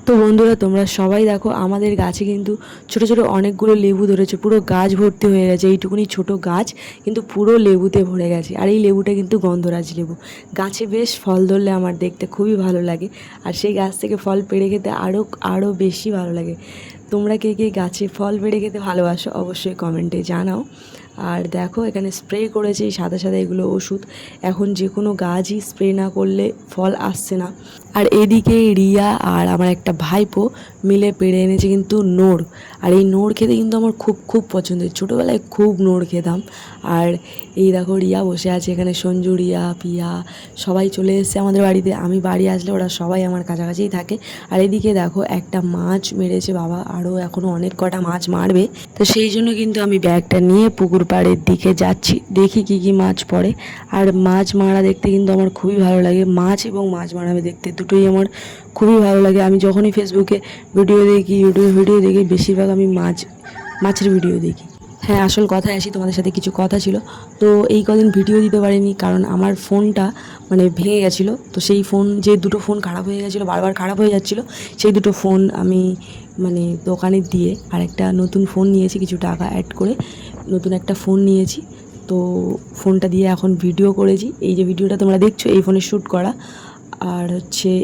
তো বন্ধুরা, তোমরা সবাই দেখো আমাদের গাছে কিন্তু ছোট ছোট অনেকগুলো লেবু ধরেছে। পুরো গাছ ভর্তি হয়ে গেছে। এইটুকুনি ছোট গাছ কিন্তু পুরো লেবুতে ভরে গেছে। আর এই লেবুটা কিন্তু গন্ধরাজ লেবু। গাছে বেশ ফল ধরলে আমার দেখতে খুবই ভালো লাগে, আর সেই গাছ থেকে ফল পেড়ে খেতে আরও আরও বেশি ভালো লাগে। তোমরা কে কে গাছে ফল পেড়ে খেতে ভালোবাসো অবশ্যই কমেন্টে জানাও। আর দেখো এখানে স্প্রে করেছে এই সাদা সাদা এগুলো ওষুধ। এখন যে কোনো গাছই স্প্রে না করলে ফল আসছে না। আর এদিকে রিয়া আর আমার একটা ভাইপো মিলে পেড়ে এনেছে কিন্তু নোড়। আর এই নোড় খেতে কিন্তু আমার খুব খুব পছন্দের, ছোটোবেলায় খুব নোড় খেতাম। আর এই দেখো রিয়া বসে আছে এখানে, সঞ্জু, রিয়া, পিয়া সবাই চলে এসেছে আমাদের বাড়িতে। আমি বাড়ি আসলে ওরা সবাই আমার কাছাকাছিই থাকে। আর এদিকে দেখো একটা মাছ মেরেছে বাবা, আরও এখনও অনেক কটা মাছ মারবে। তো সেই জন্য কিন্তু আমি ব্যাগটা নিয়ে পুকুর পাড়ের দিকে যাচ্ছি, দেখি কি কি মাছ পড়ে। আর মাছ মারা দেখতে কিন্তু আমার খুবই ভালো লাগে। মাছ এবং মাছ মারাবে দেখতে দুটোই আমার খুবই ভালো লাগে। আমি যখনই ফেসবুকে ভিডিও দেখি, ইউটিউবে ভিডিও দেখি, বেশিরভাগ আমি মাছের ভিডিও দেখি। হ্যাঁ, আসল কথায় আসি, তোমাদের সাথে কিছু কথা ছিল। তো এই কদিন ভিডিও দিতে পারিনি কারণ আমার ফোনটা ভেঙে গেছিলো। তো সেই ফোন, যে দুটো ফোন খারাপ হয়ে গেছিলো, বারবার খারাপ হয়ে যাচ্ছিলো, সেই দুটো ফোন আমি দোকানে দিয়ে আর একটা নতুন ফোন নিয়েছি, কিছু টাকা অ্যাড করে নতুন একটা ফোন নিয়েছি। তো ফোনটা দিয়ে এখন ভিডিও করেছি। এই যে ভিডিওটা তোমরা দেখছো এই ফোনে শ্যুট করা। আর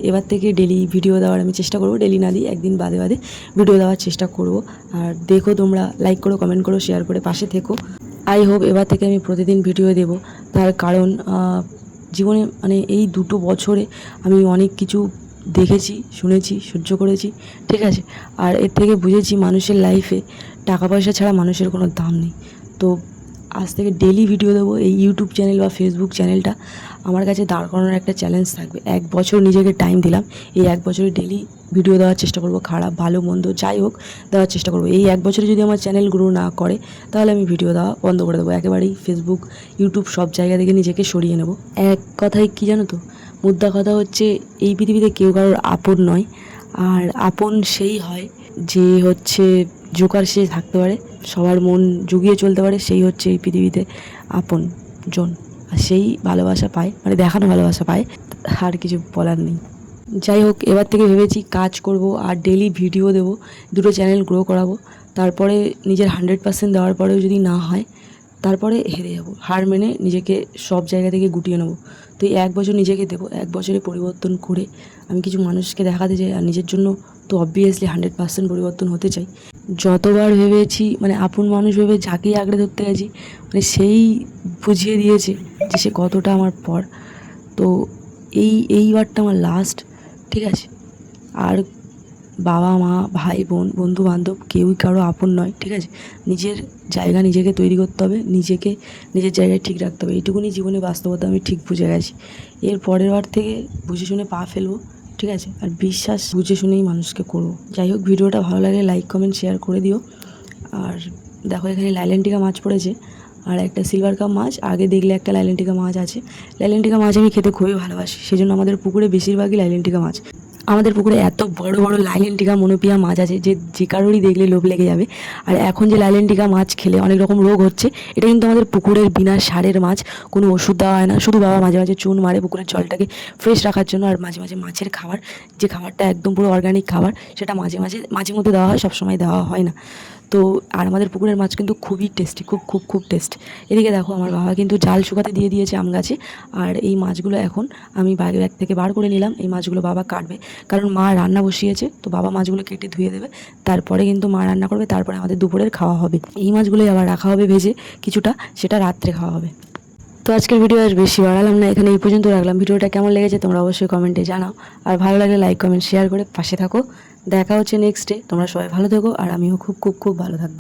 এবার থেকে ডেলি ভিডিও দেওয়ার আমি চেষ্টা করব, ডেলি না দিই একদিন বাদে বাদে ভিডিও দেওয়ার চেষ্টা করব। আর দেখো তোমরা লাইক করো, কমেন্ট করো, শেয়ার করে পাশে থেকো। আই হোপ এবার থেকে আমি প্রতিদিন ভিডিও দেব। তার কারণ জীবনে এই 2 বছরে আমি অনেক কিছু দেখেছি, শুনেছি, সহ্য করেছি, ঠিক আছে। আর এর থেকে বুঝেছি মানুষের লাইফে টাকা পয়সা ছাড়া মানুষের কোনো দাম নেই। তো আজ থেকে ডেলি ভিডিও দেবো। এই ইউটিউব চ্যানেল বা ফেসবুক চ্যানেলটা আমার কাছে দাঁড় করানোর একটা চ্যালেঞ্জ থাকবে। 1 বছর নিজেকে টাইম দিলাম, এই 1 বছরে ডেলি ভিডিও দেওয়ার চেষ্টা করব, খারাপ ভালো মন্দ যাই হোক দেওয়ার চেষ্টা করব। এই 1 বছরে যদি আমার চ্যানেল গ্রো না করে তাহলে আমি ভিডিও দেওয়া বন্ধ করে দেবো একেবারেই। ফেসবুক, ইউটিউব সব জায়গা থেকে নিজেকে সরিয়ে নেব। এক কথায় কী জানো তো, মুদ্রা কথা হচ্ছে এই পৃথিবীতে কেউ কারোর আপন নয়। আর আপন সেই হয় যে জোকার সে থাকতে পারে, সবার মন জুগিয়ে চলতে পারে, সেই হচ্ছে এই পৃথিবীতে আপন জন। আর সেই ভালোবাসা পায়, দেখানো ভালোবাসা পায়, আর কিছু বলার নেই। যাই হোক, এবার থেকে ভেবেছি কাজ করব আর ডেলি ভিডিও দেব, দুটো চ্যানেল গ্রো করাবো। তারপরে নিজের 100% দেওয়ার পরেও যদি না হয় তারপরে হেরে যাব, হার মেনে নিজেকে সব জায়গা থেকে গুটিয়ে নেব। তো এই 1 বছর নিজেকে দেবো, 1 বছরে পরিবর্তন করে আমি কিছু মানুষকে দেখাতে চাই। আর নিজের জন্য তো অবভিয়াসলি 100% পরিবর্তন হতে চাই। যতবার ভেবেছি আপন মানুষ ভেবে যাকেই আঁকড়ে ধরতে গেছি সেই বুঝিয়ে দিয়েছে যে সে কতটা আমার পর। তো এইবারটা আমার লাস্ট, ঠিক আছে। আর বাবা মা, ভাই বোন, বন্ধু বান্ধব কেউই কারো আপন নয়, ঠিক আছে। নিজের জায়গা নিজেকে তৈরি করতে হবে, নিজেকে নিজের জায়গায় ঠিক রাখতে হবে। এইটুকুনি জীবনে বাস্তবতা আমি ঠিক বুঝে গেছি। এর পরের বার থেকে বুঝে শুনে পা ফেলবো, ঠিক আছে। আর বিশ্বাস বুঝে শুনেই মানুষকে করবো। যাই হোক, ভিডিওটা ভালো লাগলে লাইক কমেন্ট শেয়ার করে দিও। আর দেখো এখানে লাইলেন্টিকা মাছ পড়েছে আর একটা সিলভার কাপ মাছ। আগে দেখলে একটা লাইলেন্টিকা মাছ আছে। লাইলেন্টিকা মাছ আমি খেতে খুবই ভালোবাসি, সেজন্য আমাদের পুকুরে বেশিরভাগই লাইলেন্টিকা মাছ। আমাদের পুকুরে এত বড় বড় লাইলেন্টিকা, মনোপিয়া মাছ আছে যে কারোরই দেখলে লোভ লেগে যাবে। আর এখন যে লাইলেন্টিকা মাছ খেলে অনেক রকম রোগ হচ্ছে, এটা কিন্তু আমাদের পুকুরের বিনা সারের মাছ, কোনো ওষুধ দেওয়া হয় না। শুধু বাবা মাঝে মাঝে চুন মারে পুকুরের জলটাকে ফ্রেশ রাখার জন্য। আর মাঝে মাঝে মাছের খাবার, যে খাবারটা একদম পুরো অর্গানিক খাবার, সেটা মাঝে মধ্যে দেওয়া হয়, সবসময় দেওয়া হয় না। তো আর আমাদের পুকুরের মাছ কিন্তু খুবই টেস্টি, খুব খুব খুব টেস্ট। এদিকে দেখো আমার বাবা কিন্তু জাল শুকাতে দিয়ে দিয়েছে আম গাছে। আর এই মাছগুলো এখন আমি ব্যাগ থেকে বার করে নিলাম। এই মাছগুলো বাবা কাটবে, কারণ মা রান্না বসিয়েছে। তো বাবা মাছগুলো কেটে ধুয়ে দেবে, তারপরে কিন্তু মা রান্না করবে, তারপরে আমাদের দুপুরের খাওয়া হবে। এই মাছগুলোই আবার রাখা হবে ভেজে কিছুটা, সেটা রাত্রে খাওয়া হবে। তো আজকের ভিডিও আর বেশি বাড়ালাম না, এখানে এই পর্যন্ত রাখলাম। ভিডিওটা কেমন লেগেছে তোমরা অবশ্যই কমেন্টে জানাও। আর ভালো লাগলে লাইক কমেন্ট শেয়ার করে পাশে থাকো। দেখা হচ্ছে নেক্সট ডে। তোমরা সবাই ভালো থেকো আর আমিও খুব খুব খুব ভালো থাকবো।